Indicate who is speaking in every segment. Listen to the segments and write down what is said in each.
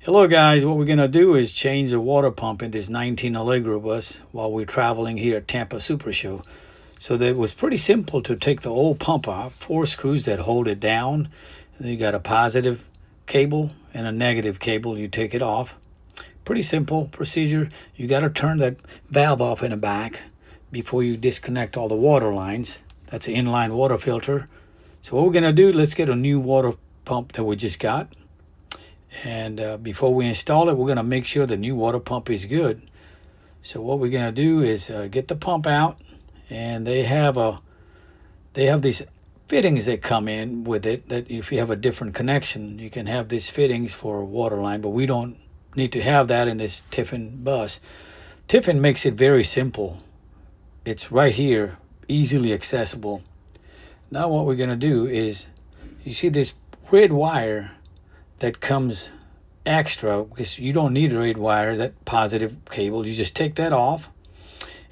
Speaker 1: Hello guys, what we're going to do is change the water pump in this 19 Alegro bus while we're traveling here at Tampa Super Show. So that it was pretty simple to take the old pump off, 4 screws that hold it down. And then you got a positive cable and a negative cable, you take it off. Pretty simple procedure. You got to turn that valve off in the back before you disconnect all the water lines. That's an inline water filter. So what we're going to do, let's get a new water pump that we just got. And before we install it, we're going to make sure the new water pump is good. So what we're going to do is get the pump out, and they have these fittings that come in with it, that if you have a different connection, you can have these fittings for a water line, but we don't need to have that in this Tiffin bus. Tiffin makes it very simple. It's right here, easily accessible. Now what we're going to do is, you see this red wire that comes extra, because you don't need a red wire, that positive cable. You just take that off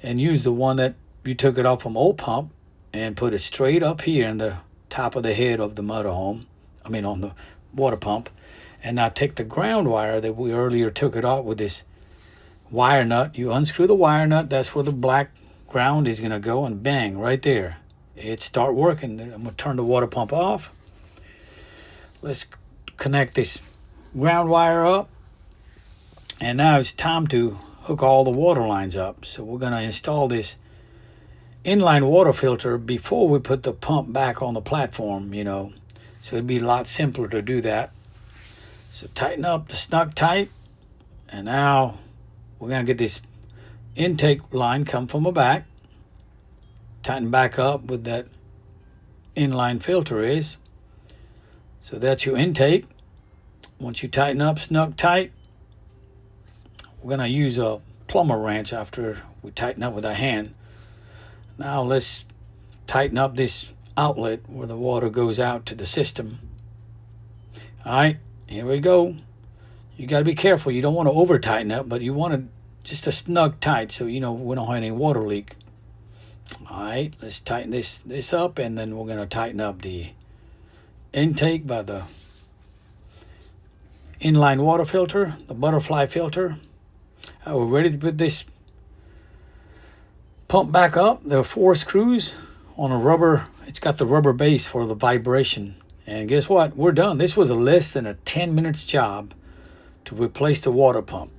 Speaker 1: and use the one that you took it off from old pump and put it straight up here in the top of the head of the motorhome, on the water pump. And now take the ground wire that we earlier took it off with this wire nut. You unscrew the wire nut, that's where the black ground is going to go, and bang, right there it start working. I'm going to turn the water pump off. Let's connect this ground wire up, and now it's time to hook all the water lines up. So we're going to install this inline water filter before we put the pump back on the platform, so it'd be a lot simpler to do that. So tighten up the snug tight, and now we're going to get this intake line come from the back, tighten back up with that inline filter is. So that's your intake. Once you tighten up snug tight, we're going to use a plumber wrench after we tighten up with our hand. Now let's tighten up this outlet where the water goes out to the system. All right, here we go. You got to be careful. You don't want to over tighten up, but you want to just a snug tight so we don't have any water leak. All right, let's tighten this up, and then we're going to tighten up the intake by the inline water filter, the butterfly filter. We're ready to put this pump back up. There are 4 screws on a rubber. It's got the rubber base for the vibration. And guess what? We're done. This was a less than a 10 minutes job to replace the water pump.